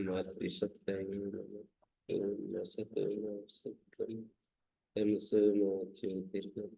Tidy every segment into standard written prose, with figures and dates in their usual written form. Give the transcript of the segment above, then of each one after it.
मातृसत्ताय नमः। सत्यम तमसो मा ज्योतिर्गमः।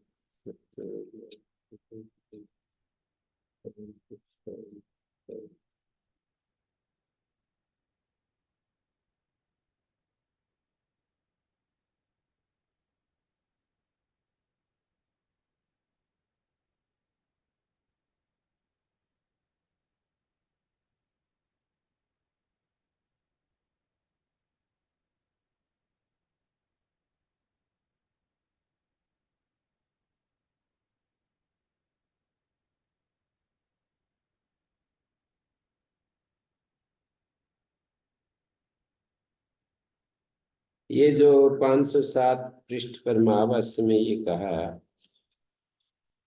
ये जो 507 पृष्ठ पर महावास्य में ये कहा,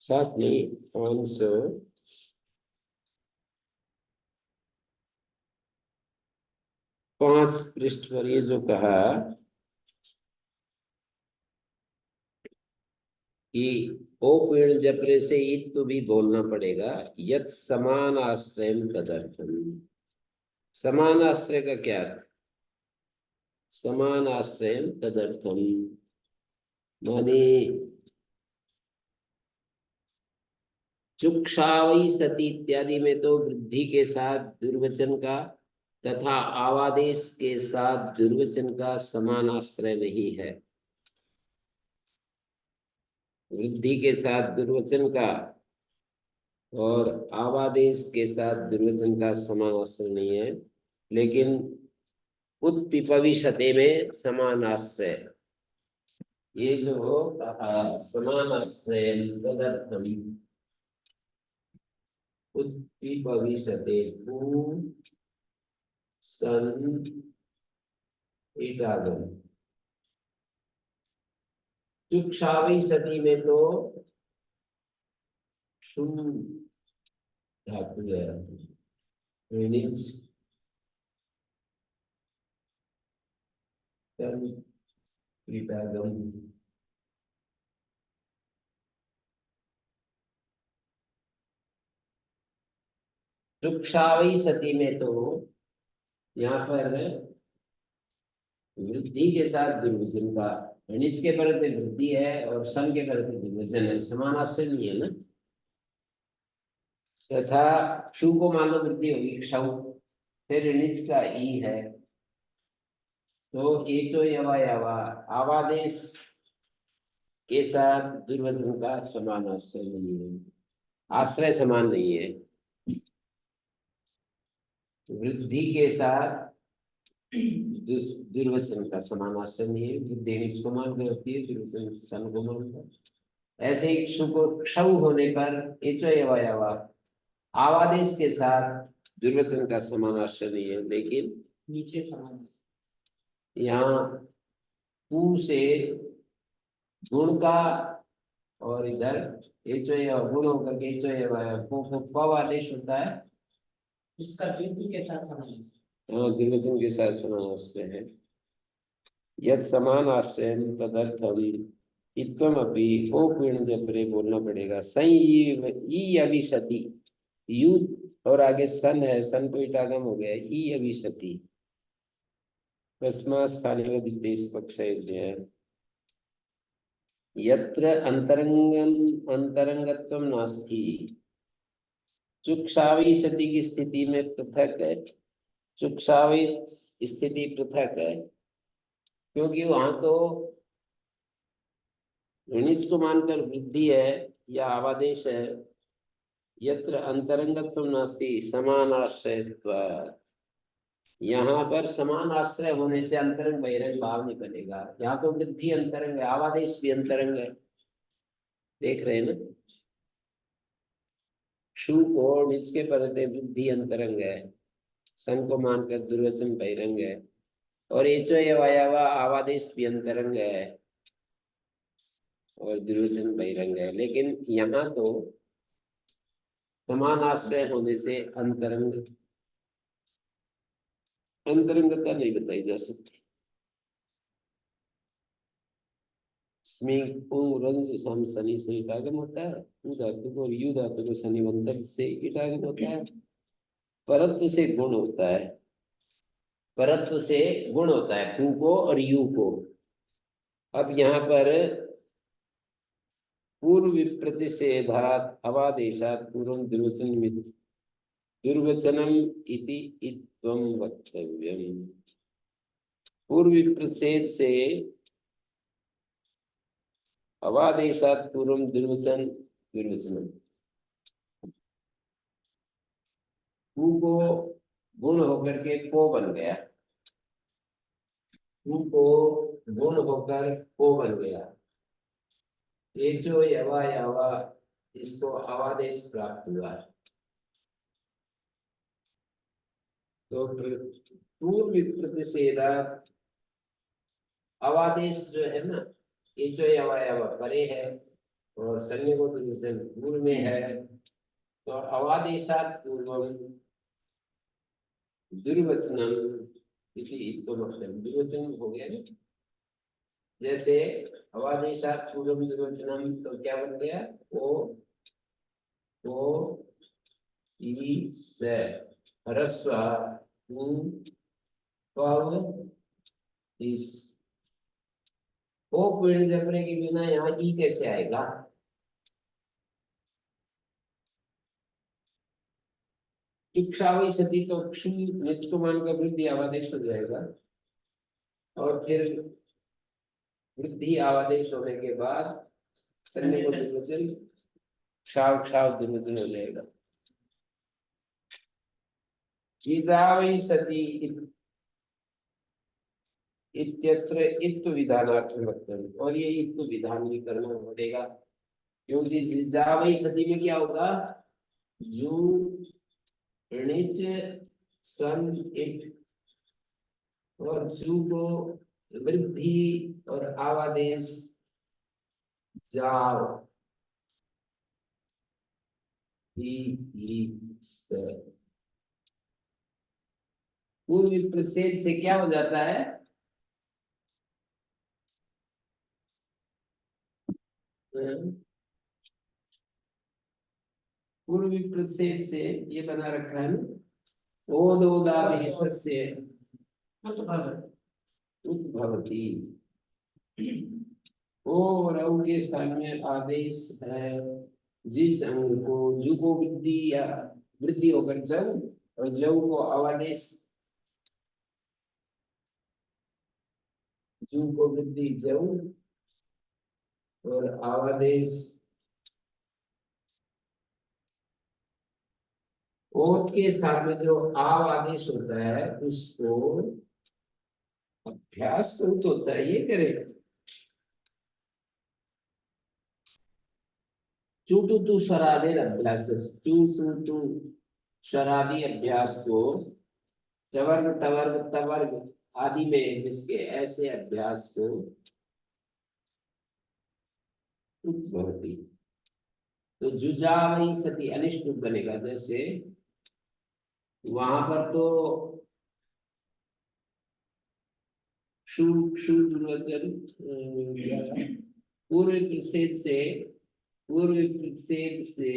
साथ में 505 पृष्ठ पर ये जो कहा कि ओ पीण जपरे से ईद तो भी बोलना पड़ेगा। यत समान आश्रय तदर्थम। समान आश्रय का क्या अर्थ? समान आश्रय तदर्थम माने चुक्षावई सती इत्यादि में तो वृद्धि के साथ दुर्वचन का तथा आवादेश के साथ दुर्वचन का समान आश्रय नहीं है। वृद्धि के साथ दुर्वचन का और आवादेश के साथ दुर्वचन का समान आश्रय नहीं है, लेकिन उत्पिपविशते में समान आश्रय, ये जो कहा समान आश्रय तदर्थम उत्पिपविशते सन इडागम। चुक्षावई सती में तो शुम धातु है, इडागम। चुक्षावई सती में तो यहाँ पर वृद्धि के साथ दुर्वचन का, निज के परत वृद्धि है और सन के परत दुर्वचन है, समान आश्रय नहीं है ना। तथा क्षु को मान लो वृद्धि होगी क्षौ, फिर निज का ई है तो एचो यवा यवा आवादेश के साथ दुर्वचन का समान आश्रय नहीं है, आश्रय समान नहीं है। वृद्धि के साथ दुर्वचन का समान आश्रय नहीं है। वृद्धि निज को मानकर होती है, दुर्वचन सन को मानकर। ऐसे ही क्षु को क्षौ होने पर एचो यवा यवा आवादेश के साथ दुर्वचन का समान आश्रय नहीं है, लेकिन नीचे समान यहाँ पू से गुण का और इधर एचो या गुण होकर के एचो या पव आदेश होता है, उसका वृद्धि के साथ समान दुर्वचन के साथ समान आश्रय है। यद समान आश्रय तदर्थम इत्वम अपि ओ पीण जपरे बोलना पड़ेगा। ई अभिशति, यू और आगे सन है, सन को इटागम हो गया, ई अभिशति तस्मात् स्थानीय विदेश पक्ष है। यत्र अंतरंगत्वम नास्ति, चुक्षावी सती की स्थिति में पृथक है, चुक्षावी स्थिति पृथक है, क्योंकि वहां तो निज को मानकर वृद्धि है या आवादेश है। यत्र अंतरंगत्वम नास्ति समान आश्रयत्व, यहाँ पर समान आश्रय होने से अंतरंग बहिरंग भाव नहीं बनेगा। यहाँ तो वृद्धि अंतरंग है, आवादेश भी अंतरंग है, देख रहे हैं ना। शु को निज के परते वृद्धि अंतरंग है, सन को मानकर दुर्वचन बहिरंग है, और एचो ये वायावा आवादेश भी अंतरंग है और दुर्वचन बहिरंग है। लेकिन यहाँ तो समान आश्रय होने से अंतरंगता नहीं बताई जा सकती। हम शनि से इटागम होता है, उ धातु को और यू धातु को शनिवंतर से इटागम होता है। परत्व से गुण होता है, परत्व से गुण होता है पू को और यू को। अब यहाँ पर पूर्व प्रतिषेधात अवादेशात पूर्वं दुर्वचनम इति इत्वं वक्तव्यम्। पूर्व प्रतिषेध से अवादेशात पूर्वं दुर्वचनम, पू को गुण होकर के को बन गया, पू को गुण होकर को बन गया। ये जो यवा यवा इसको अवादेश प्राप्त हुआ। तो पूर्व प्रतिषेधात अवादेश जो है ना, ये जो यवा यवा परे है और संज्ञा को पूर्व में है, तो अवादेशात पूर्वम दुर्वचनम इति तो मतलब दुर्वचन हो गया ना। जैसे अवादेशात पूर्वम दुर्वचनम, तो क्या बन गया? ओ ई से ह्रस्व इस ओ पेड़ जपने के बिना यहाँ ई कैसे आएगा? शिक्षावी सती तो क्षु निज को मान का वृद्धि आवादेश हो जाएगा, और फिर वृद्धि आवादेश होने के बाद संज्ञा को दुर्वचन क्षाव क्षाव दुर्वचन हो जाएगा। चिदावै सती इत्यत्र इत्व विधानार्थम वक्तव्यम्, और ये इत्व विधान भी करना पड़ेगा, क्योंकि चिदावै सती में क्या होगा? जू ऋणिच सन इट, और जू को वृद्धि और आवादेश जाओ से। पूर्व प्रतिषेध से क्या हो जाता है? पूर्व प्रतिषेध से ये बना रखा है ना, ओदोदादेशस्य उद्भवति। ओ और औ के स्थान में आदेश है, जिस अंग को जू को वृद्धि या वृद्धि होकर जव, और जव को अवादेश, जू को वृद्धि जव और आवादेश ओत के स्थान में जो आव आदेश होता है उसको अभ्यास तो होता है, ये करे चूटू तू शरादे अभ्यास, चूटू तू शरादी अभ्यास को चवर्ग टवर्ग तवर्ग आदि में जिसके ऐसे अभ्यास को उद्भवती, तो जुजावई सती अनिष्ट बनेगा। जैसे वहां पर तो पूर्व प्रतिषेध से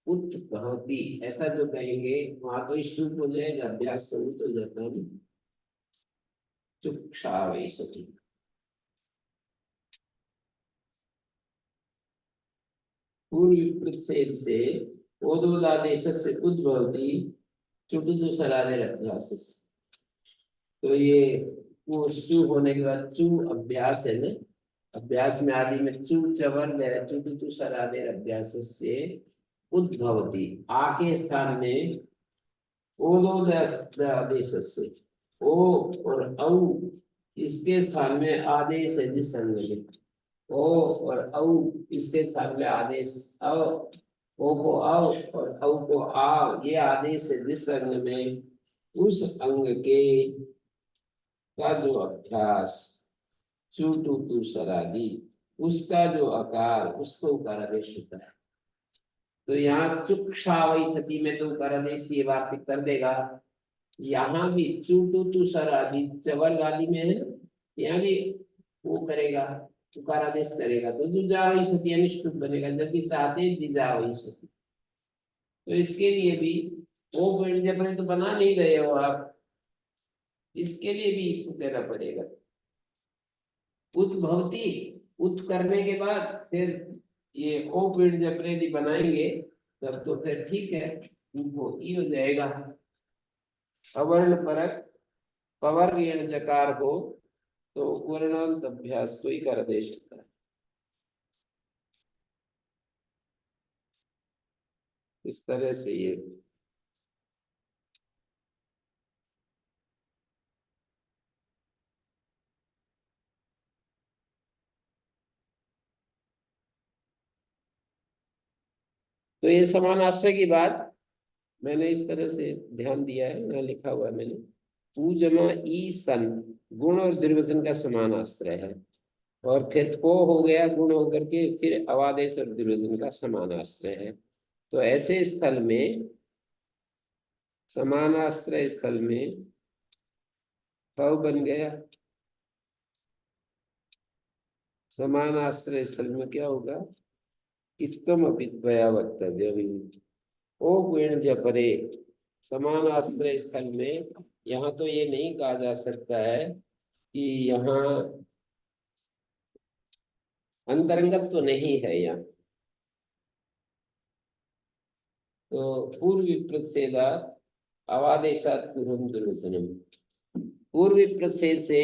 उत्भवती ऐसा जो कहेंगे वहां तो स्तूप हो जाएगा, अभ्यास स्वरूप हो जाता है चुक्षावै सती। पूर्व प्रतिषेध से ओदोदादेश से उद्भवती चुटुदुसरादे अभ्यास। तो ये वो चू होने के बाद चू अभ्यास है ना, अभ्यास में आदि में चू चवर है, चुटुदुसरादे अभ्यास से उद्भवती आके स्थान में ओदोदादेश से ओ और औ इसके स्थान में आदेश है जिस संग, ओ और औ इसके स्थान में आदेश औ, ओ को औ और औ को आव, ये आदेश है जिस अंग में उस अंग के का जो अभ्यास चूटू तू सरादी, उसका जो आकार उसको उकार आदेश होता है। तो यहाँ चुक्षावई सती में तो उकार आदेश ये वाक्य कर देगा, यहाँ भी चूटू तू सरादी चवर आदि में है, यहाँ भी वो करेगा उकार आदेश करेगा, तो जुजावई सती अनिष्ट बनेगा, जबकि चाहते जिजावई सती। तो इसके लिए भी ओ पेड़ जबरे तो बना नहीं रहे हो आप, इसके लिए भी इत्तु देना पड़ेगा। उत भवती, उत करने के बाद फिर ये ओ पेड़ जबरेली बनाएंगे, तब तो फिर ठीक है, वो ई हो जाएगा। अवर्ण परक पवर्गीण जकार हो तो वर्णांत अभ्यास को ही कर दे सकता है। इस तरह से ये तो ये समान आश्रय की बात मैंने इस तरह से ध्यान दिया है, यहाँ लिखा हुआ है मैंने। ऊ जमा ई सन गुण और निर्वचन का समान आश्रय है, और फिर को हो गया गुण होकर के, फिर अवादेश और निर्वचन का समान आश्रय है। तो ऐसे स्थल में, समानाश्रय स्थल में पव बन गया, समानाश्रय स्थल में क्या होगा, इत्तम अपित्वया वक्तव्यम। ओ गुण जपरे, समानाश्रय स्थल में यहाँ तो ये नहीं कहा जा सकता है कि यहाँ अंतरंगत तो नहीं है यहाँ, तो पूर्व प्रतिषेधा अवादेशात पूर्व दुर्वचनम, पूर्व प्रतिषेध से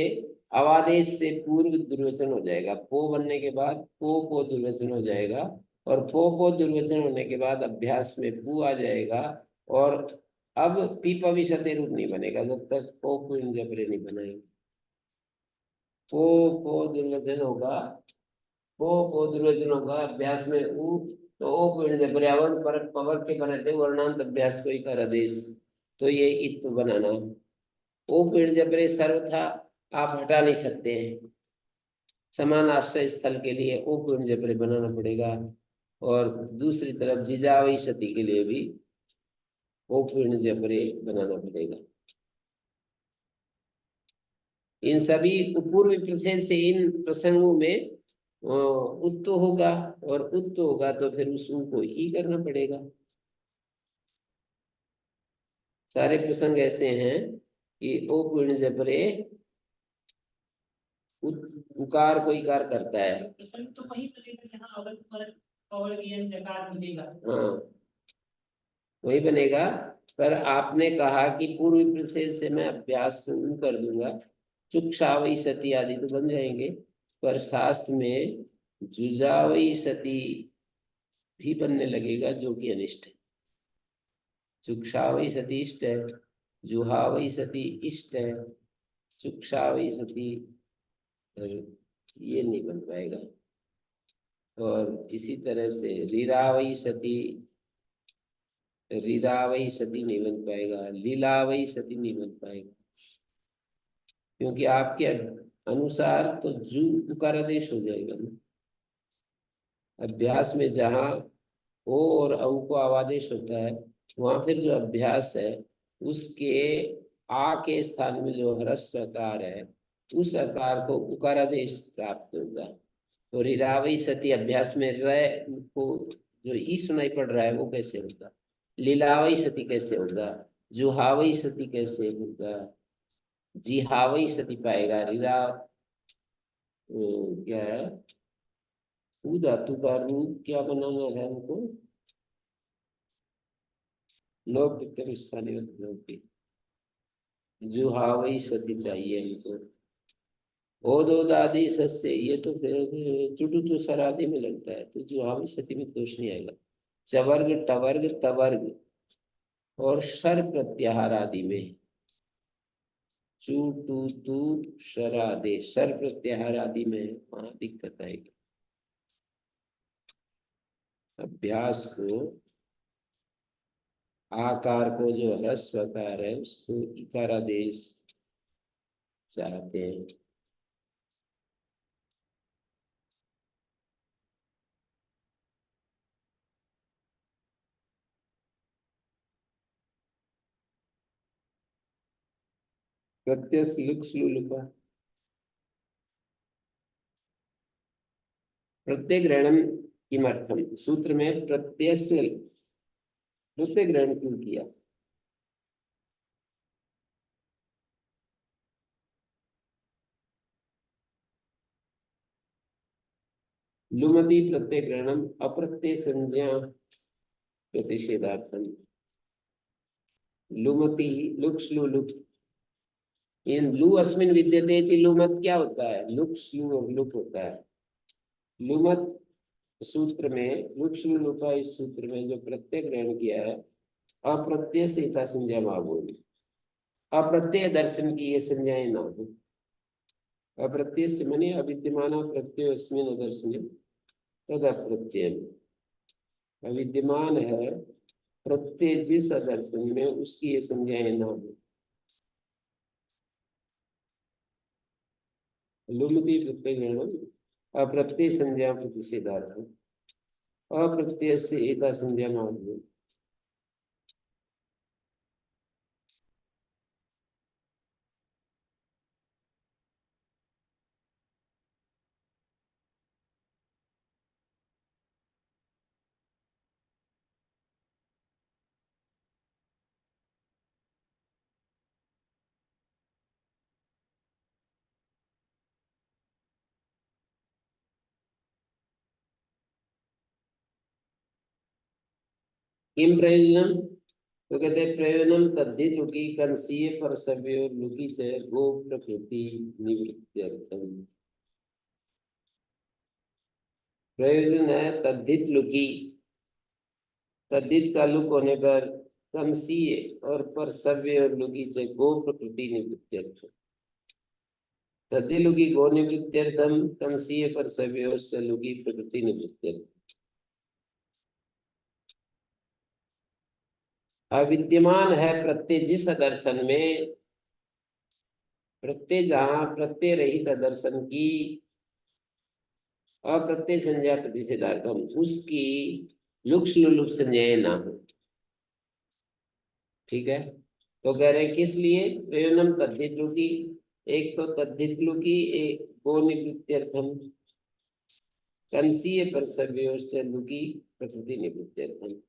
अवादेश से पूर्व दुर्वचन हो जाएगा, पो बनने के बाद पो दुर्वचन हो जाएगा, और पो दुर्वचन होने के बाद अभ्यास में पू आ जाएगा। और अब पीपा विषते रूप नहीं बनेगा जब तक पो इन जबरे नहीं बनाएंगे। पो दुर्वचन होगा, पो दुर्वचन होगा अभ्यास में ऊ, तो ओ पिंड पर्यावरण पर पवर के बनाते वर्णांत अभ्यास को ही कर आदेश, तो ये इत बनाना। ओ पिंड जबरे सर्व था, आप हटा नहीं सकते हैं, समान आश्रय स्थल के लिए ओ पिंड जबरे बनाना पड़ेगा, और दूसरी तरफ जिजावई सती के लिए भी ओ पिंड जबरे बनाना पड़ेगा। इन सभी पूर्व प्रश्न से इन प्रसंगों में उत्तो होगा, और उत्तो होगा तो फिर उसको ही करना पड़ेगा। सारे प्रसंग ऐसे हैं कि ओ पूर्ण जबरे उकार को इकार करता है। प्रसंग तो वही बनेगा जहाँ अवध पर और यन जकार मिलेगा। हाँ, वही बनेगा। पर आपने कहा कि पूर्व प्रशेष से मैं अभ्यास को कर दूंगा, चुक्षावई सती आदि तो बन जाएंगे, पर शास्त्र में जुजावई सती भी बनने लगेगा, जो कि अनिष्ट है। चुक्षावई सती इष्ट है, जुहावई सती इष्ट है, चुक्षावई सती ये नहीं बन पाएगा। और इसी तरह से रीरावई सती, रीरावई सती नहीं बन पाएगा, लीलावई सती नहीं बन पाएगा, क्योंकि आपके अनुसार तो जू उकार आदेश हो जाएगा ना। अभ्यास में जहाँ ओ और औ को आवादेश होता है, वहां फिर जो अभ्यास है उसके आ के स्थान में जो ह्रस्व आकार है, उस आकार को उकारादेश प्राप्त होगा। तो रीरावई सती अभ्यास में र को जो ई सुनाई पड़ रहा है वो कैसे होगा, लीलावई सती कैसे होगा, जुहावई सती कैसे होगा, जिहावई सती पाएगा। रीरा क्या है, ऊ धातु का रूप क्या बनाना है हमको, लोक स्थानीय की जुहावई सती चाहिए हमको। ओद आदि सस्य ये तो फिर चुटु तो सर आदि में लगता है, तो जुहावई सती में दोष नहीं आएगा। चवर्ग टवर्ग तवर्ग और शर प्रत्याहार आदि में चू टू तू शर आदि, शर प्रत्याहार आदि में वहां दिक्कत आएगी। अभ्यास को आकार को जो ह्रस्व आकार है उसको इकारादेश चाहते हैं। प्रत्यस लुक्स लुलुका, प्रत्यय ग्रहणम किमर्थम, सूत्र में प्रत्यय ग्रहण क्यों किया, लुमति प्रत्यय ग्रहणम अप्रत्यय संज्ञा प्रतिषेधार्थम। लुमति लुक्स लु लुक, इन लु अस्मिन विद्यते इति लुमत क्या होता है? लुक्स लु और लुक होता है। लुमत सूत्र में लुक्स लु लुका इस सूत्र में जो प्रत्यय ग्रहण किया है अप्रत्यय से यथा संज्ञा मावोली, अप्रत्यय दर्शन की ये संज्ञाएं ना हो। अप्रत्यय से मने अविद्यमान प्रत्यय अस्मिन दर्शन तद अप्रत्यय, अविद्यमान है प्रत्यय जिस दर्शन में उसकी ये संज्ञाएं ना हो। लुमति प्रत्यय ग्रहणम अप्रत्यय संज्ञा प्रतिषेधार्थ, अप्रत्यय से एता संज्ञा मावोली। किम प्रयोजनम? तो कहते हैं प्रयोजनम तद्धि लुकी कंसीय पर सव्यो लुकी च गो प्रकृति निवृत्त्यर्थम। प्रयोजन है तद्धित लुकी, तद्धित का लुक होने पर कंसीय और पर सव्य और लुकी से गो प्रकृति निवृत्त्यर्थम। तद्धि लुकी गो निवृत्त्यर्थम, कंसीय पर सव्य से लुकी प्रकृति निवृत्त्यर्थम। अविद्यमान है प्रत्यय जिस दर्शन में, प्रत्यय जहां प्रत्यय रहित दर्शन की अप्रत्यय संज्ञा प्रतिषेधार्थम, उसकी लुक्स लुलुक संज्ञाएं ना हो। ठीक है, तो कह रहे हैं किस लिए? प्रयोजनम तद्धित लुकी, एक तो तद्धित लुकी, एक गो निवृत्त्यर्थम, कंसीय पर सव्य से लुकी प्रकृति निवृत्त्यर्थम।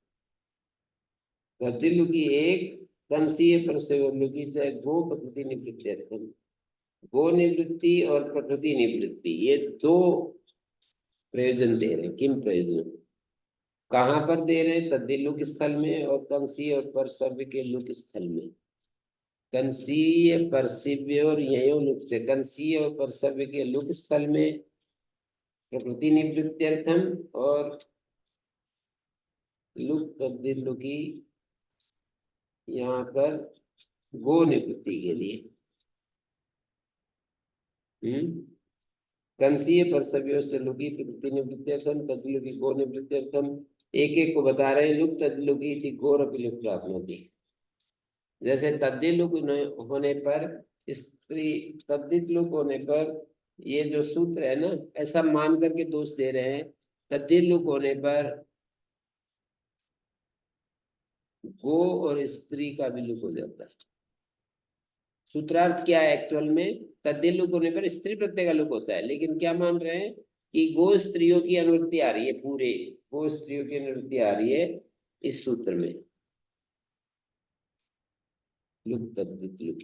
तद्धित लुकी एक, कंसीय पर सव्य लुकी से गो प्रकृति निवृत्त्यर्थम। गो निवृत्ति और प्रकृति निवृत्ति ये दो प्रयोजन दे रहे। किम प्रयोजन? कहाँ पर दे रहे? तद्धि लुक स्थल में और कंसीय और परसव्य के लुक स्थल में। कंसीय परसव्य और ययो लुक से कंसीय और परसव्य के लुक स्थल में प्रकृति निवृत्त्यर्थम और लुक तद्धि लुकी यहाँ पर गो निवृत्ति के लिए। कंसीय परसव्य से लुकी प्रकृति निवृत्त्यर्थम तद्धि लुकी गो निवृत्त्यर्थम। एक एक को बता रहे हैं। लुक तद्धि लुकी थी गौर अपनी प्राप्नोति। जैसे तद्दिलुक होने पर स्त्री, तद्दिलुक होने पर ये जो सूत्र है ना, ऐसा मान करके दोष दे रहे हैं। तद्दिलुक होने पर गो और स्त्री का भी लुक हो जाता है। सूत्रार्थ क्या है एक्चुअल में? तद्दिलुक होने पर स्त्री प्रत्यय का लुक होता है, लेकिन क्या मान रहे हैं कि गो स्त्रियों की अनुवृत्ति आ रही है, पूरे गो स्त्रियों की अनुवृत्ति आ रही है इस सूत्र में। लुक तद्दित लुक,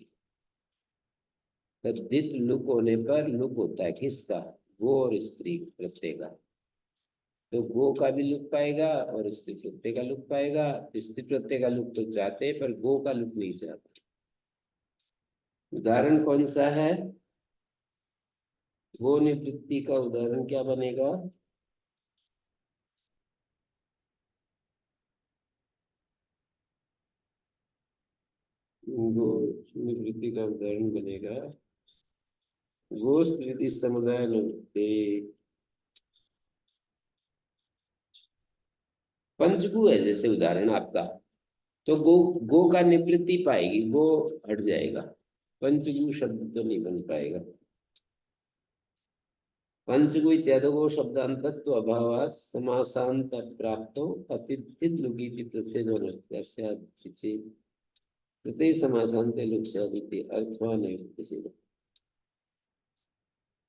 तद्धित लुक होने पर लुक होता है किसका? गो और स्त्री प्रत्यय का। तो गो का भी लुक पाएगा और स्त्री प्रत्यय का लुक पाएगा। स्त्री प्रत्यय का लुक तो चाहते हैं पर गो का लुक नहीं चाहते। उदाहरण कौन सा है? गो निवृत्ति का उदाहरण क्या बनेगा? गो निवृत्ति का उदाहरण बनेगा गो स्त्री समुदाय निवृत्ति। पंचगु है जैसे उदाहरण आपका, तो गो, गो का निवृत्ति पाएगी, गो हट जाएगा, पंचगु शब्द तो नहीं बन पाएगा। पंचगु इत्यादि शब्दांतत्व अभावात् समासांत प्राप्तो अतिथित लुकीति प्रसिद्धोन्यस्यादिति तृतीय समासांते लुक्ष्यादिति अर्थवान है।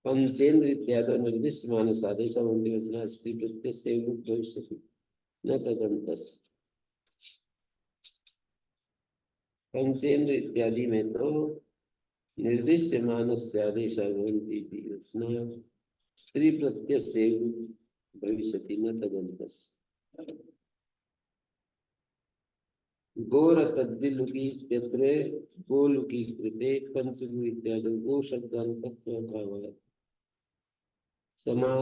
पंचेन्द्र इत्यादि निर्दिष्ट मानस आदेश वचना स्त्री प्रत्यय से लुक भविष्यति न तदंतस। पंचेन्द्र इत्यादि में तो निर्दिष्ट मानस आदेश भवन्ति स्त्री प्रत्यय से भविष्यति न तदन्तस्य। गोर तद्दिलुकी इत्यत्र गोलुकी कृते पंचभू इत्यादि गो शब्दान्तत्वभावः समा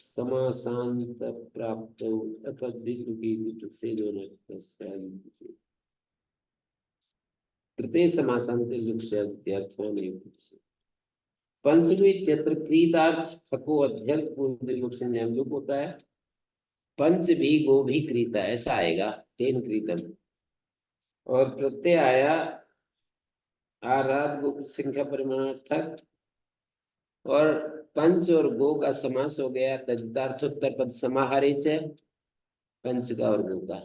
समासान्त प्राप्तौ अतद्दिलुकी विप्रसेदोनर्थस्य कृते समासान्त लुक्ष्य इत्यर्थानेव पंचमी इत्यत्र क्रीतार्थ ठको अध्यर्थ पूर्ण लुक संज्ञा लुक होता है। पंच भी गो भी क्रीता ऐसा आएगा तेन क्रीतम। और प्रत्यय आया आराध गो संख्या परिमाणार्थक और पंच और गो का समास हो गया तद्धार्थोत्तर पद समाहारे च पंच का और गो का।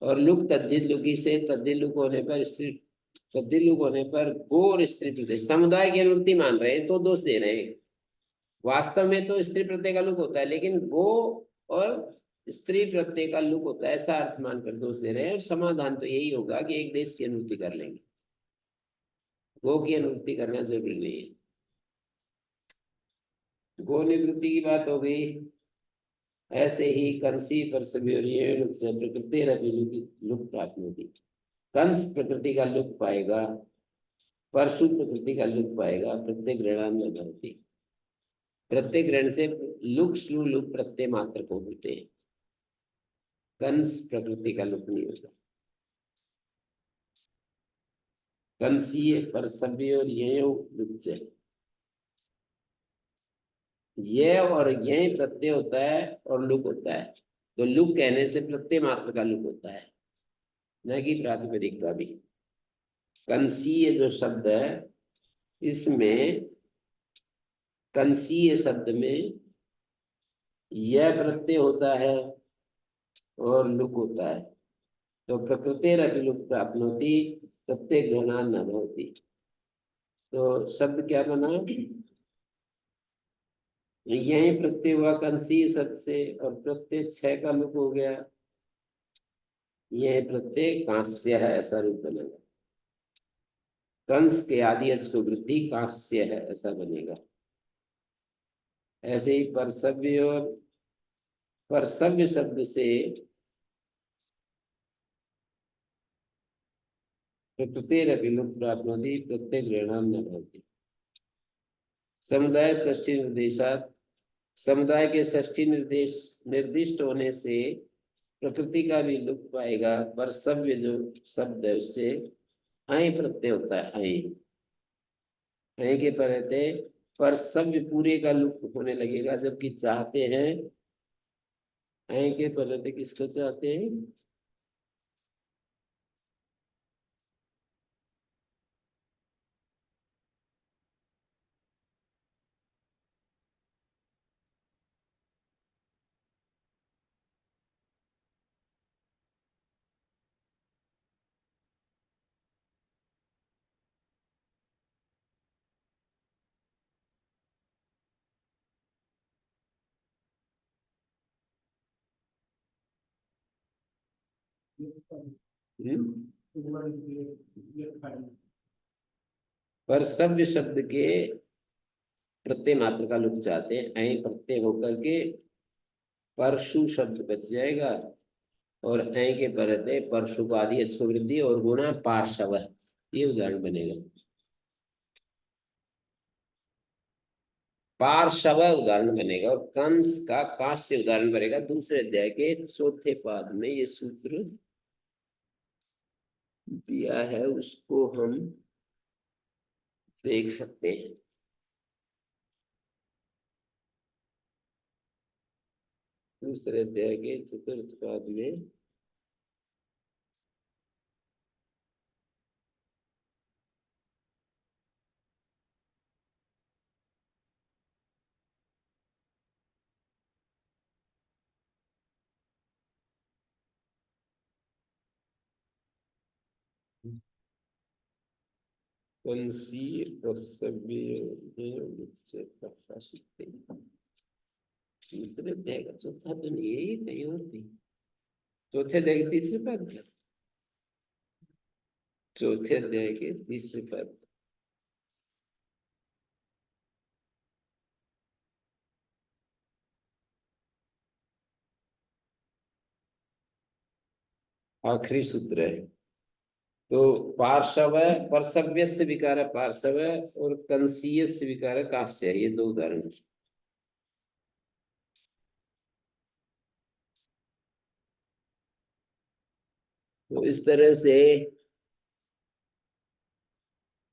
और लुक तद्धित लुकी से तद्धित लुक होने पर स्त्री तद्धित लुक होने पर गो और स्त्री प्रत्यय समुदाय की अनुवृत्ति मान रहे हैं तो दोष दे रहे हैं। वास्तव में तो स्त्री प्रत्यय का लुक होता है लेकिन गो और स्त्री प्रत्यय का लुक होता है ऐसा अर्थ मानकर दोष दे रहे हैं। और समाधान तो यही होगा कि एक देश की अनुवृत्ति कर लेंगे, गो की अनुवृत्ति करना जरूरी नहीं है। गो निवृत्ति की बात हो गई। ऐसे ही कंसी पर सभी प्रकृति लुक प्राप्त होगी। कंस प्रकृति का लुक पाएगा, परशु प्रकृति का लुक पाएगा, प्रत्येक ग्रहण में होती। प्रत्येक ग्रहण से लुक श्लू लुक प्रत्यय मात्र को होते हैं। कंस प्रकृति का लुक नहीं होता। कंसीय पर सभ्य और ये और ये प्रत्यय होता है और लुक होता है। तो लुक कहने से प्रत्यय मात्र का लुक होता है न कि प्रातिपदिक का भी। कंसीय जो शब्द है इसमें कंसीय शब्द में यह प्रत्यय होता है और लुक होता है। तो प्रकृति लुक प्राप्त होती प्रत्यय ग्रहणा न होती। तो शब्द क्या बना, यही प्रत्यय हुआ कंसीय शब्द से और प्रत्यय छह का लुक हो गया। यह प्रत्यय कांस्य है ऐसा रूप बनेगा। कंस के आदि अच को वृद्धि कांस्य है ऐसा बनेगा। ऐसे ही परसव्य और परसव्य शब्द से प्रकृति लुक प्राप्त होती प्रत्यय ग्रहणाम न होती। समुदाय षष्ठी निर्देशात समुदाय के षष्ठी निर्देश निर्दिष्ट होने से प्रकृति का भी लुक पाएगा। पर सव्य जो शब्द है उससे अय प्रत्यय होता है। अय के परते पर सव्य पूरे का लुक होने लगेगा। जबकि चाहते हैं अय के परते किसको चाहते हैं, पर सव्य शब्द के प्रत्यय मात्र का लुक चाहते हैं। अय प्रत्यय होकर के परशु शब्द बच जाएगा और अय के परते परशु को आदि अच्छो वृद्धि और गुणा पार्शव, ये उदाहरण बनेगा। पार्शव उदाहरण बनेगा और कंस का कांस्य उदाहरण बनेगा। दूसरे अध्याय के चौथे पाद में ये सूत्र दिया है, उसको हम देख सकते हैं। दूसरे अध्याय के चतुर्थ पाद में कंसीय प्रसव्य प्रकाशित दूसरे अध्याय का चौथा तो नहीं है, ये कहीं और थी। चौथे अध्याय के तीसरे पद, चौथे अध्याय के तीसरे पद। आखिरी सूत्र है। तो पार्श्व परसव्य से विकार है पार्श्व और कंसीय से विकार है काश्य, ये दो उदाहरण। तो इस तरह से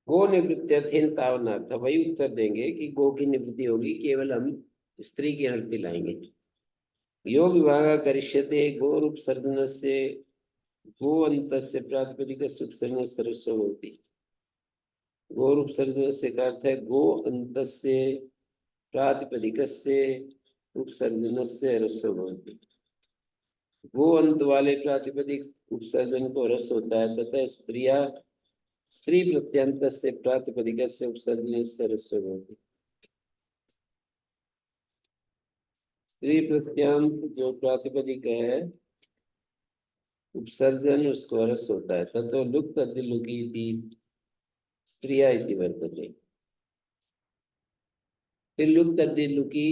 गो निवृत्त्यर्थेन तावनार्थ, वही उत्तर देंगे कि गो की निवृत्ति होगी केवल हम स्त्री की अर्थ लाएंगे। यो विभाग करिष्यते गो उपसर्जन से गो अंतस्य प्रातिपदिक उपसर्जन सरस्व होती। गो उपसर्जन से का अर्थ है गो अंतस्य प्रातिपदिक उपसर्जन से रस्व होती। गो अंत वाले प्रातिपदिक उपसर्जन को रस होता है तथा स्त्रिया स्त्री प्रत्यंत से प्रातिपदिक से उपसर्जन से रस्व होती। स्त्री प्रत्यंत जो प्रातिपदिक है उपसर्जन उसको रस होता है ततो लुक तद्दिलुकी स्त्रिया इति वर्तते। फिर लुक तद्दिलुकी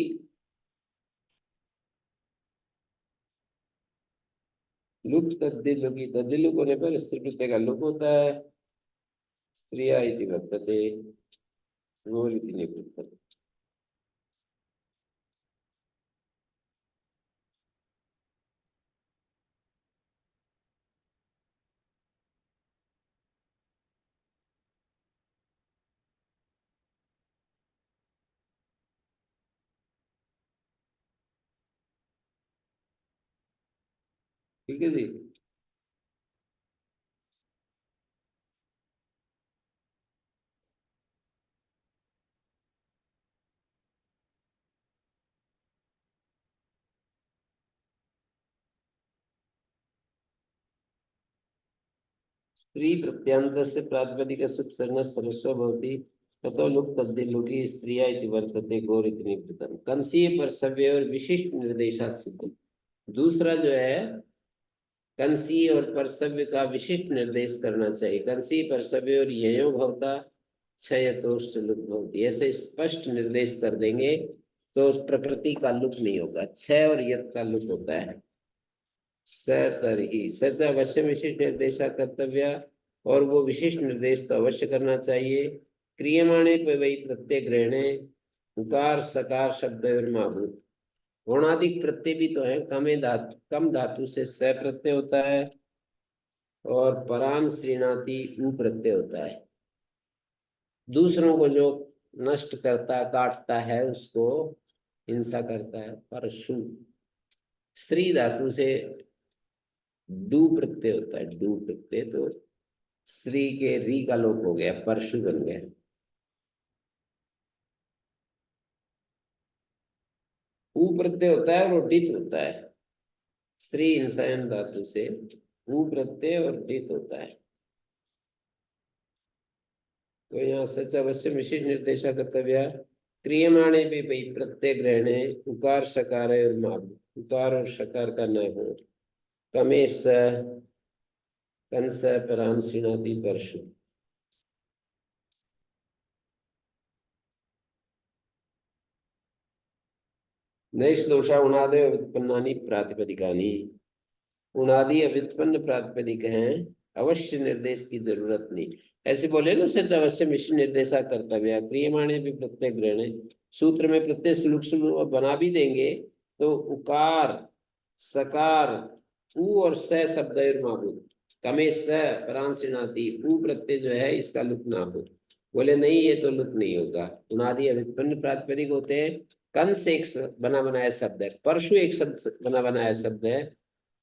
लुक तद्दिलुकी तद्दिलुक होने पर स्त्री प्रत्यय का लुक होता है। स्त्रिया इति वर्तते घोर इति निवृत्तते। ठीक है जी। स्त्री प्रत्यंत से प्रातिपदिक उपसर्जन सरस्व भवति ततो लुक तद्दिलुकी स्त्रिया इति वर्तते घोर इति निवृत्तम। कंसीय परसव्य और विशिष्ट निर्देशात् सिद्धम। दूसरा जो है कंसीय और परसव्य का विशिष्ट निर्देश करना चाहिए। कंसीय परसव्य और ययो भवता क्षय तोष लुक भवती, ऐसे स्पष्ट निर्देश कर देंगे तो प्रकृति का लुक नहीं होगा। क्षय और यत का लुक होता है। स तरही सच अवश्य विशिष्ट निर्देशा कर्तव्य, और वो विशिष्ट निर्देश तो अवश्य करना चाहिए। क्रियमाणे पे वही प्रत्यय ग्रहणे उकार सकार शब्द और माभूत। गुणादिक प्रत्यय भी तो है, कम धातु से स प्रत्यय होता है और परान श्रीनाति उ प्रत्यय होता है। दूसरों को जो नष्ट करता काटता है उसको हिंसा करता है परशु। स्त्री धातु से डू प्रत्यय होता है, डू प्रत्यय, तो श्री के री का लोप हो गया, परशु बन गया। ऊ प्रत्यय होता है और डित होता है। स्त्री इंसान धातु से ऊ प्रत्यय और डित होता है। तो यहाँ सच अवश्य विशिष्ट निर्देशा कर्तव्य। क्रियमाणे भी भाई प्रत्यय ग्रहणे उकार शकार और माप, उकार और शकार का न हो। कमेश कंस परान श्रीनाति परशु। नैश्लोषा उणादय व्युत्पन्नानि प्रातिपदिकानि। उणादि अव्युत्पन्न प्रातिपदिक हैं, अवश्य निर्देश की जरूरत नहीं। ऐसे बोले ना सच अवश्य मिश्र निर्देशा कर्तव्य। क्रियमाणे भी प्रत्यय ग्रहण, सूत्र में प्रत्यय श्लोक श्लोक बना भी देंगे तो उकार सकार उ और स शब्द और माबूद कमे स परांशिनाति उ प्रत्यय जो है इसका लुक ना हो। बोले नहीं ये तो लुक नहीं होगा। उनादि अव्युत्पन्न प्रातिपदिक होते हैं। कंस एक बना बनाया शब्द है, परशु एक शब्द बना बनाया शब्द है,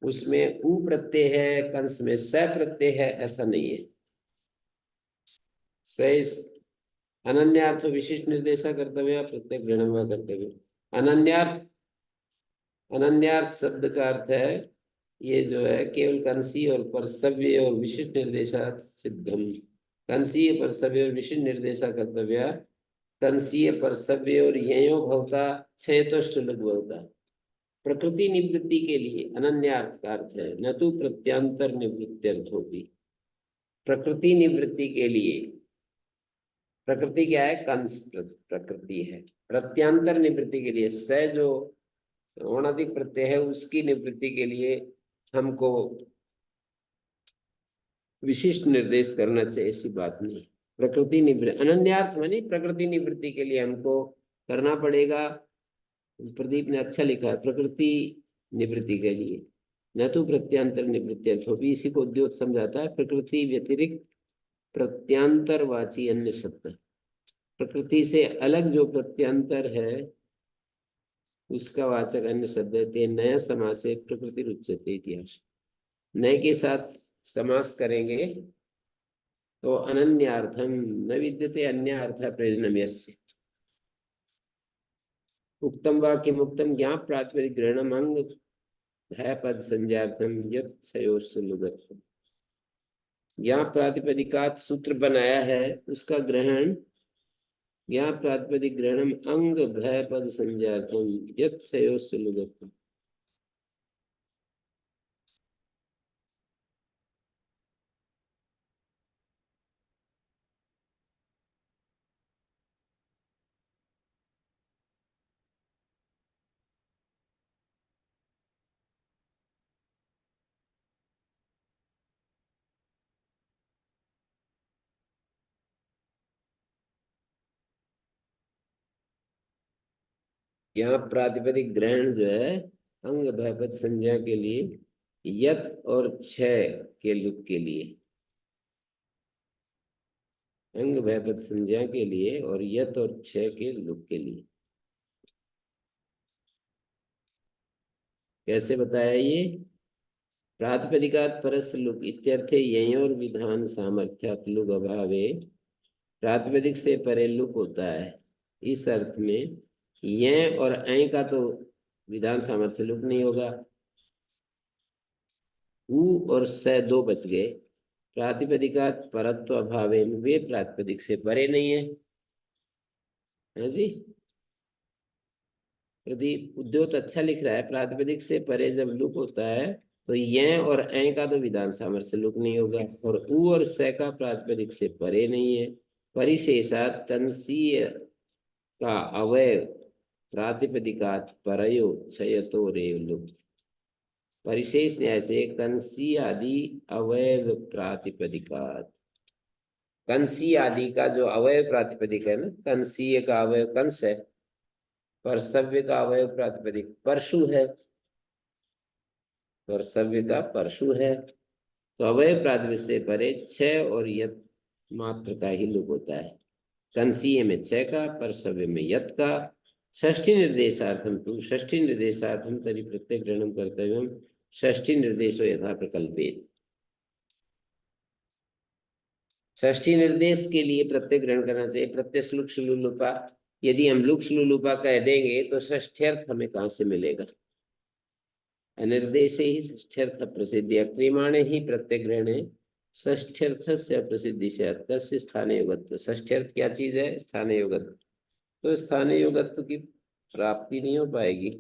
उसमें उ प्रत्यय है, कंस में स प्रत्यय है, ऐसा नहीं है। सही अनन्यार्थ विशिष्ट निर्देशा कर्तव्य प्रत्यय ग्रहण कर्तव्य। अनन्यार्थ, अनन्यार्थ शब्द का अर्थ है ये जो है केवल कंसी और परसव्य और विशिष्ट निर्देशा सिद्धम। कंसीय परसव्य और विशिष्ट निर्देशा कर्तव्य। कंसीय परसव्य और ययो भवता छेतोष्ट लघु भवता। प्रकृति निवृत्ति के लिए अनन्यार्थ का अर्थ है, न तो प्रत्यांतर निवृत्त्यर्थ होगी। प्रकृति निवृत्ति के लिए, प्रकृति क्या है, कंस प्रकृति है। प्रत्यांतर निवृत्ति के लिए स जो औणादिक प्रत्यय है उसकी निवृत्ति के लिए हमको विशिष्ट निर्देश करना चाहिए, ऐसी बात नहीं। प्रकृति निवृत्ति अनन्यार्थ मानी प्रकृति निवृत्ति के लिए हमको करना पड़ेगा। प्रदीप ने अच्छा लिखा है, प्रकृति निवृत्ति के लिए, न तो प्रत्यांतर निवृत्ति अर्थोपि। इसी को उद्योग समझाता है, प्रकृति व्यतिरिक्त प्रत्यांतरवाची अन्य शब्द। प्रकृति से अलग जो प्रत्यांतर है उसका वाचक अन्य शब्द है। नया समास है, प्रकृति रुच्यते इतिहास। नए के साथ समास करेंगे तो अनन्यार्थम न विद्यते अन्य अर्थ प्रयोजनम यस्य। उक्तम वाक्य मुक्तम ज्ञान प्रातिपदिक ग्रहणम अंग है पद संज्ञार्थम यत् सयोस्य लुगर्थम। ज्ञान प्रातिपदिकात सूत्र बनाया है, उसका ग्रहण ज्ञान प्रातिपदिक ग्रहणम अंग भय पद संज्ञार्थम यत् सयोस्य लुगर्थम। यहाँ प्रातिपदिक ग्रहण जो है अंग भयपद संज्ञा के लिए, यत और क्षय के लुक के लिए, अंग भयपद संज्ञा के लिए और यत और क्षय के लुक के लिए। कैसे बताया ये? प्रातिपदिकात परस्य लुक इत्यर्थे ययोर विधान सामर्थ्यात् लुक अभावे। प्रातिपदिक से परे लुक होता है, इस अर्थ में य और ऐ का तो विधान सामर्थ्य लुक नहीं होगा। उ और स दो बच गए। प्रातिपदिकात परत्व अभावे, वे प्रातिपदिक से परे नहीं है जी। प्रदीप उद्योत अच्छा लिख रहा है, प्रातिपदिक से परे जब लुक होता है तो य और ऐ का तो विधान सामर्थ्य लुक नहीं होगा, और उ और स का प्रातिपदिक से परे नहीं है। परिशेषात कंसीय का अवयव प्रातिपदिकात परयो क्षयतो रेव लुक। परिशेष न्याय से कंसी आदि अवयव प्रातिपदिकात, कंसी आदि का जो अवयव प्रातिपदिक है ना, कंसीय का अवयव कंस है, परसव्य का अवयव प्रातिपदिक परशु है, परसव्य का परशु है, तो अवयव प्रातिपदिक से परे छह और यत मात्र का ही लुक होता है। कंसीय में छह का, परसव्य में यत का। षष्ठी निर्देशार्थम तु षष्ठी निर्देशार्थम तरी प्रत्येक ग्रहणम कर्तव्यम षष्ठी निर्देशो यथा प्रकल्पित। षष्ठी निर्देश के लिए प्रत्यय ग्रहण करना चाहिए। प्रत्यय श्लुक श्लुलुपा, यदि हम लुक श्लुलुपा कह देंगे तो षष्ठ्यर्थ हमें कहाँ से मिलेगा? अनिर्देश ही षष्ठ्यर्थ प्रसिद्धि, अक्रियमाणे ही प्रत्यय ग्रहणे षष्ठ्यर्थ से प्रसिद्धि से तस्य स्थानीय योगत्व। षष्ठ्यर्थ क्या चीज है? स्थानीय योगत्व। तो स्थानीय योगत्व की प्राप्ति नहीं हो पाएगी।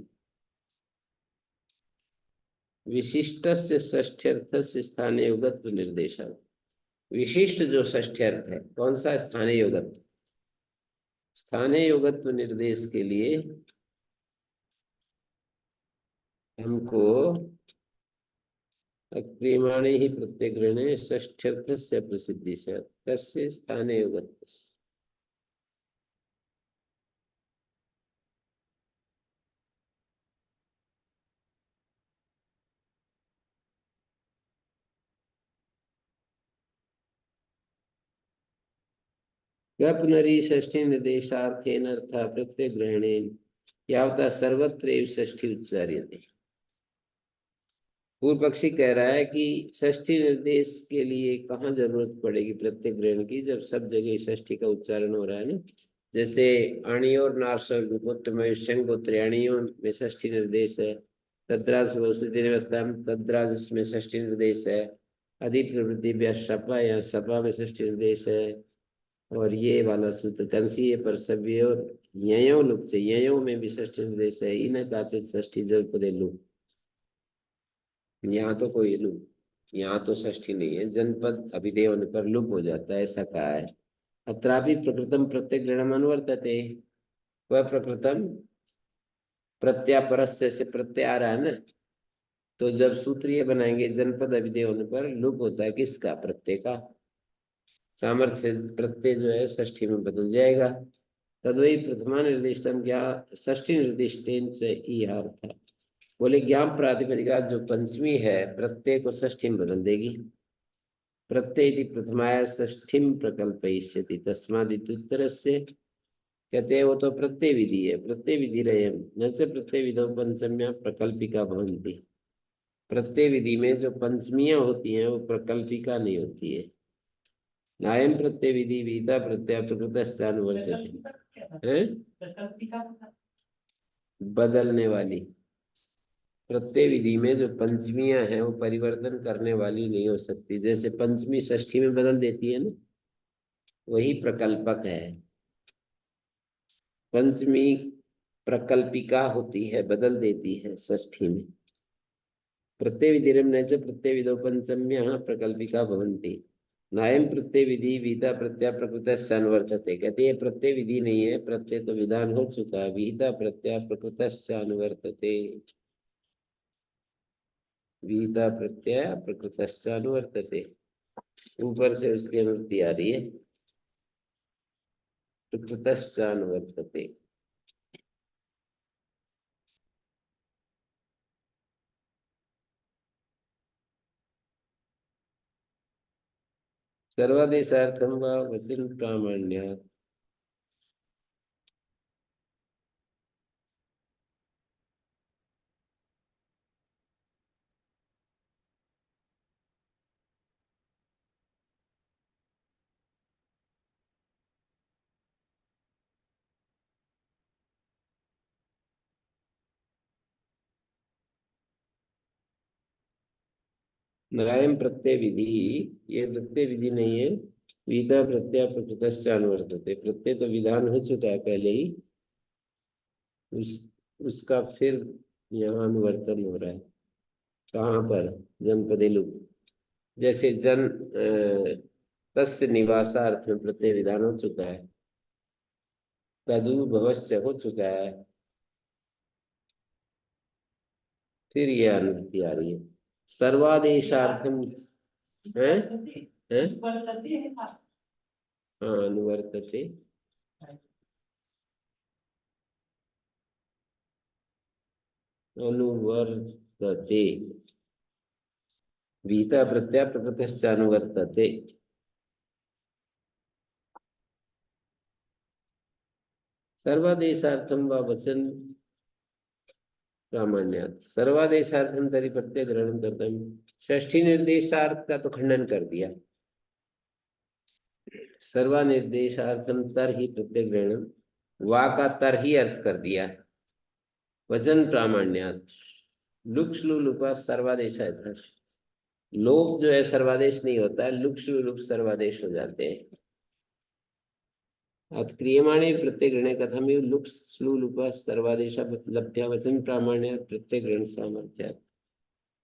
विशिष्ट से षष्ठ्यर्थ से स्थानीय योगत्व निर्देशक। विशिष्ट जो षष्ठ्यर्थ है, कौन सा? स्थानीय योगत्व। स्थानीय योगत्व निर्देश के लिए हमको अक्रियमाणे ही प्रत्यय ग्रहणे षष्ठ्यर्थ से प्रसिद्धि से तस्य स्थानीय योगत्व। पुनरी षष्ठी निर्देशार्थेन अर्थ प्रत्यय ग्रहणेन यावता सर्वत्र षष्ठी उच्चार्यते। पूर्व पक्षी कह रहा है कि षष्ठी निर्देश के लिए कहाँ जरूरत पड़ेगी प्रत्यय ग्रहण की, जब सब जगह षष्ठी का उच्चारण हो रहा है ना। जैसे अणियोर नार्सर गुपुत्र मयुष्यं गोत्रियाणियों में षष्ठी निर्देश है। तद्राज व्यवस्था तद्राज में षष्ठी निर्देश है। अधिक प्रवृत्ति सपा या सपा में षष्ठी निर्देश है। और ये वाला सूत्र कंसीय पर सव्य और ययों लुक से, ययों में भी षष्ठी निर्देश है। इन काचित षष्ठी जल पदे लुक, यहाँ तो कोई लुक, यहाँ तो षष्ठी नहीं है। जनपद अभिधेय होने पर लुप हो जाता है, ऐसा कहा है। अत्रापि प्रकृतम प्रत्यय ग्रहणम अनुवर्तते। वह प्रकृतम प्रत्यापरस्य से प्रत्यय आ रहा है ना, तो जब सूत्रीय बनाएंगे जनपद अभिधेय होने पर लुक होता है किसका? प्रत्यय का। सामर्थ्य से प्रत्यय जो है षष्ठी में बदल जाएगा। तद्वै प्रथमा निर्दिष्टम क्या षष्ठी निर्दिष्टेन च ईहार्थ। बोले ज्ञान प्रातिपदिका जो पंचमी है प्रत्यय को षष्ठी में बदल देगी। प्रत्यय यदि प्रथमाया षष्ठीम प्रकल्पयिष्यति तस्मादित्युत्तरस्य। कहते हैं वो तो प्रत्यय विधि है, प्रत्यय विधि रहे न च प्रत्यय विधौ पंचम्या प्रकल्पिका भवन्ति। प्रत्यय विधि में जो पंचमियां होती हैं वो प्रकल्पिका नहीं होती है। नायम प्रत्यय विधि विहिता प्रत्यय प्रकृतश्चानुवर्तते हैं, बदलने वाली। प्रत्यय विधि में जो पंचमियां हैं वो परिवर्तन करने वाली नहीं हो सकती। जैसे पंचमी षष्ठी में बदल देती है ना, वही प्रकल्पक है। पंचमी प्रकल्पिका होती है, बदल देती है षष्ठी में। प्रत्यय विधिरम्य च प्रत्यय विधौ पंचम्यः प्रकल्पिका भवन्ति। नायम प्रत्यय विधि विहिता प्रत्यय प्रकृतस्य अनुवर्तते। कहते हैं प्रत्यय विधि नहीं है, प्रत्यय तो विधान हो चुका है। विहिता प्रत्यय प्रकृतस्य अनुवर्तते। विहिता प्रत्यय प्रकृतस्य अनुवर्तते, ऊपर से उसकी अनुवृत्ति आ रही है, प्रकृतस्य अनुवर्तते। सर्वादेशार्थम व वचन प्रामाण्यात्। न्यायम प्रत्यय विधि, ये प्रत्यय विधि नहीं है। विहिता प्रत्यय प्रकृतस्य अनुवर्तते। प्रत्यय तो विधान हो चुका है पहले ही, उस उसका फिर यहाँ अनुवर्तन हो रहा है। कहाँ पर? जनपदे लुक। जैसे तस्य निवासार्थ में प्रत्यय विधान हो चुका है, तदु भवस्य हो चुका है, फिर ये अनुवृत्ति आ रही है। सर्वादेशार्थम है, है? हाँ, अनुवर्तते। अनुवर्तते विहिता प्रत्यय प्रकृतस्य अनुवर्तते। सर्वादेशार्थम व वचन प्रामाण्यात्। सर्वादेशार्थम तरी प्रत्यय ग्रहण कर्तव्य। षष्ठी निर्देशार्थ का तो खंडन कर दिया। सर्वानिर्देशार्थम तर ही प्रत्यय ग्रहण, वा का तर ही अर्थ कर दिया। वचन प्रामाण्यात् लुक श्लू लुपा सर्वादेश है। लोप जो है सर्वादेश नहीं होता है, लुक श्लू लुप सर्वादेश हो जाते हैं। अत क्रियमाणे प्रत्यय ग्रहणे कथमिव लुक श्लू लुप सर्वादेश लभ्य वचन प्रामाण्य प्रत्यय ग्रहण सामर्थ्य।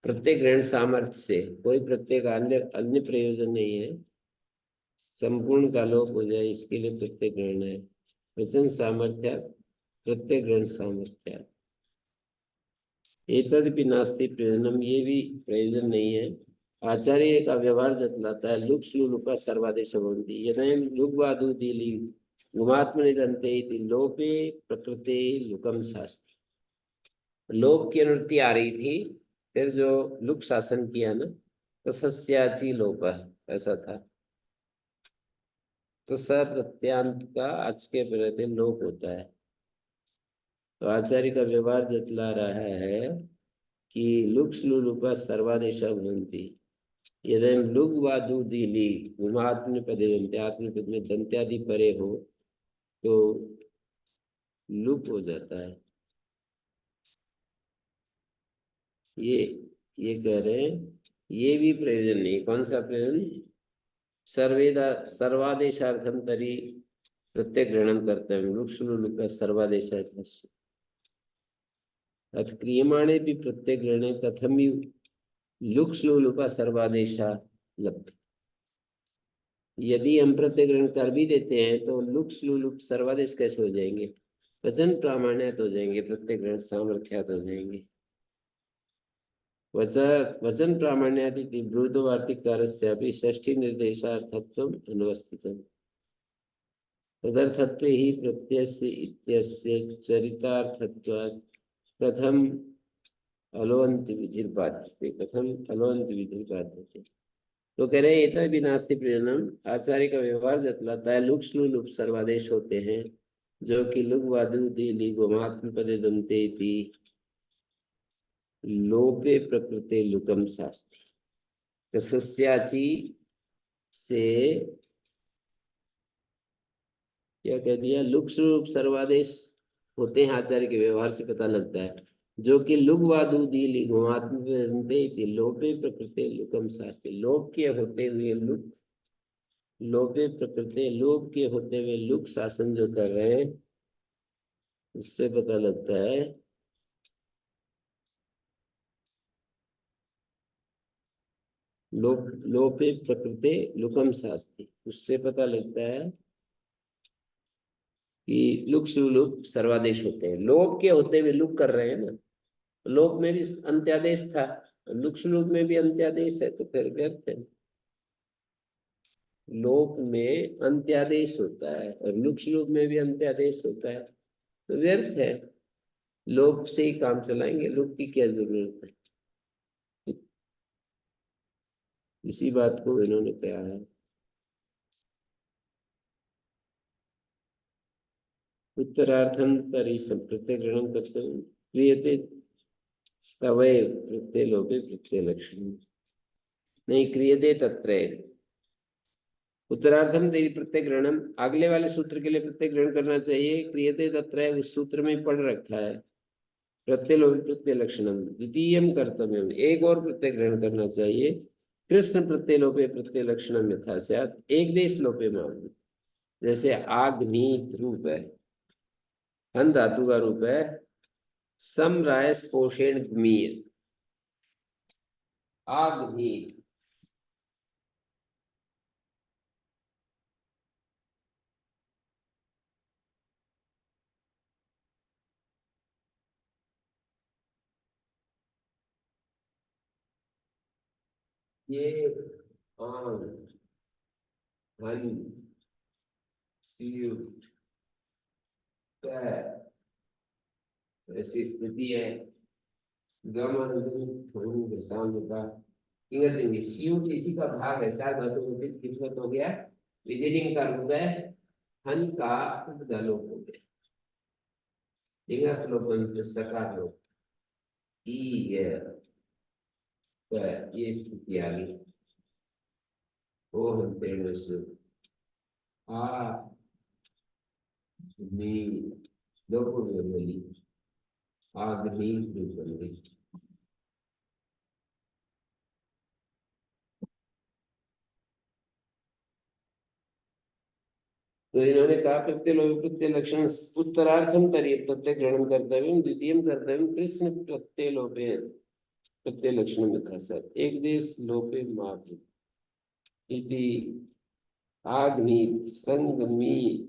प्रत्यय ग्रहण सामर्थ्य से कोई प्रत्यय का अन्य अन्य प्रयोजन नहीं है। संपूर्ण का लोप हो जाए इसके लिए प्रत्यय ग्रहण है। वचन सामर्थ्य प्रत्यय ग्रहण सामर्थ्य। एतदपि नास्ति प्रयोजनम, ये भी प्रयोजन नहीं है। आचार्य का व्यवहार जतलाता है लुक श्लू लुका सर्वादेश भवन्ति यदयं लुग्वादु दिली गुमात्मनिदन्ते इति लोपे प्रकृते लुकम शास्त्र। लोप की अनुवृत्ति आ रही थी, फिर जो लुक शासन किया ना, तो सस्याची लोप ऐसा था। तो स प्रत्यांत का आज के प्रति लोप होता है। तो आचार्य का व्यवहार जतला रहा है कि लुक श्लू लुका सर्वादेश भवन्ति यदि लुग व दूधीली गुमात्मपदे आत्मपद में दंत्यादि परे हो तो लुप हो जाता है। ये ये कह रहे हैं, ये भी प्रयोजन नहीं। कौन सा प्रयोजन? सर्वेदा सर्वादेशार्थम तरी प्रत्यय ग्रहण करते हैं लुक श्लू लुका सर्वादेशार्थ। अथ क्रियमाणे भी प्रत्यय ग्रहणे कथमी लुक श्लू लुका सर्वादेशा लभ्य। यदि हम प्रत्यय ग्रहण कर भी देते हैं तो लुक श्लू लुक सर्वादेश कैसे हो जाएंगे? वचन प्रामाण्यात हो जाएंगे, प्रत्यय ग्रहण सामर्थ्यात हो जाएंगे। वच वचन प्रामाण्यादि बृहद्वार्तिककारस्यापि षष्ठी निर्देशार्थत्वम् अनुवस्थितम् तदर्थत्वे हि प्रत्ययस्य इत्यस्य चरितार्थत्वात् प्रथम अलोन्ति विधिर्बाध्यते कथम अलोन्ति विधिर्बाध्यते। तो कह रहे हैं भी नास्ति प्रयोजनम, आचार्य का व्यवहार जतलाता है लुक श्लू लुप सर्वादेश होते हैं जो कि लुग वादु दी गोमात्म पदे दंते इति लोपे प्रकृते लुकम शास्ति। कसस्याची से क्या कह दिया, लुक श्लू सर्वादेश होते हैं आचार्य के व्यवहार से पता लगता है जो कि लुगवादु दी लोपे प्रकृते लुकम शास्त्री। लोप के होते हुए लुक, लोपे प्रकृते लोप के होते हुए लुक शासन जो कर रहे हैं उससे पता लगता है लोप लोपे प्रकृते लुकम शास्त्री, उससे पता लगता है कि लुक सुलुक सर्वादेश होते हैं। लोप के होते हुए लुक कर रहे हैं ना, लोप में भी अंत्यादेश था, लुक सुलुक में भी अंत्यादेश है, तो फिर व्यर्थ है। लोप में अंत्यादेश होता है और लुक श्लोक में भी अंत्यादेश होता है, तो व्यर्थ है। लोप से ही काम चलाएंगे, लुक की क्या जरूरत है। इसी बात को इन्होंने कहा है। उत्तरार्थम तरी प्रत्यय ग्रहण करते क्रियते तवय प्रत्यय लोपे प्रत्यय लक्षण नहीं क्रियते तत्र। उत्तरार्थम तेरी प्रत्यय ग्रहणम, अगले वाले सूत्र के लिए प्रत्यय ग्रहण करना चाहिए। क्रियते तत्र उस सूत्र में पढ़ रखा है प्रत्यय लोपे प्रत्यय लक्षणम द्वितीयम कर्तव्यम, एक और प्रत्यय ग्रहण करना चाहिए। कृष्ण प्रत्यय लोपे प्रत्यय लक्षणम यथा स्यात् एक देश लोपे मान, जैसे आग्नीत रूप है, हन धातु का रूप है, सम राय स्पोषेण ग्मीय आग्नीत। ये आन हन सीयु ऐसी स्थिति है। गम थोड़ी का इंगत सीयु इसी का भाग है, शायद धातु किस्मत हो गया, विधिलिंग का रूप है, हन का उपदलोप हो गया, लिंगा श्लोक सकार लोप ये, तो ये स्थिति आ गई। ओ हम तेरे से आ नी लोगों में बोली आग्नि बन गई। तो इन्होंने कहा प्रत्यय लोभ प्रत्यय लक्षण उत्तरार्थम तरी प्रत्यय ग्रहण कर्तव्य द्वितीय कर्तव्य कृष्ण प्रत्यय लोपे प्रत्यय लक्षण में था सर एक देश लोपे माप इति आग्नि संगमी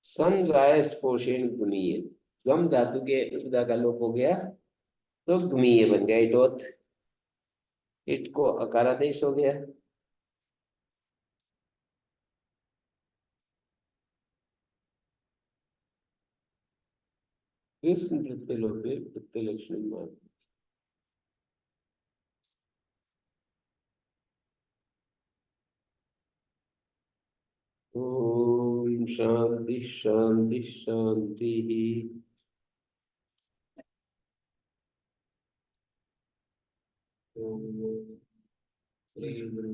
सन राय स्पोषेण गुणीय। गम धातु के उपदा का लोप हो गया तो गमीय बन गया, इटोत, इट को अकारादेश हो गया। कृष्ण प्रत्यय लोपे प्रत्यय लक्षण माप। ओम शांति शांति शांति। ओम श्री गुरु